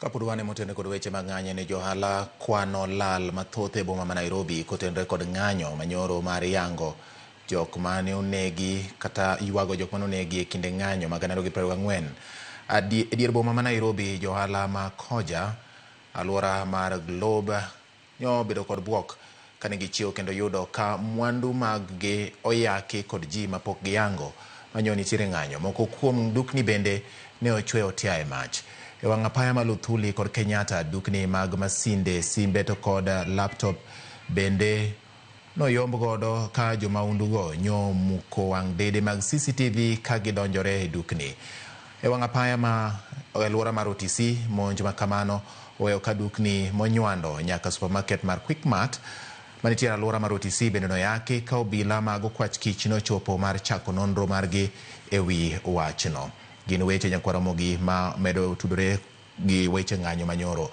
Kapudwane motene kod weche mang'anye ne johala kwano lal mathoth e boma ma Nairobi kotenre kod ng'anyo manyoro mar yango jok mane onegi kata ywago jok mane onegi e kinde ng'anyo mag 2024. E dier boma ma Nairobi, johala ma Koja, alwora mar Globe, nyobedo kod buok kane gichiewo kendo yudo ka mwandu mag-gi oyaki kod ji mapok giyango manyo nitiere ng'anyo. Moko kuom dukni bende ne ochwe otia e mach. E wang' apaya ma Luthuli kod Kenyatta, dukni mag masinde, simbe to kod laptop bende noyomb godo ka jomaundugo nyomuko wang' dede mag CCTV ka gidonjore e dukni. E wang' apaya ma alwora mar OTC, monj ma kamano oweyo ka dukni monywando nyaka supermarket mar Quickmart manitiere alwora mar OTC bende noyaki ka obila mag okwach kich nochopo mar chako nonro margi e wi wachno. Gin weche nyakwaramogi ma medo tudore gi weche ng'anyo manyoro.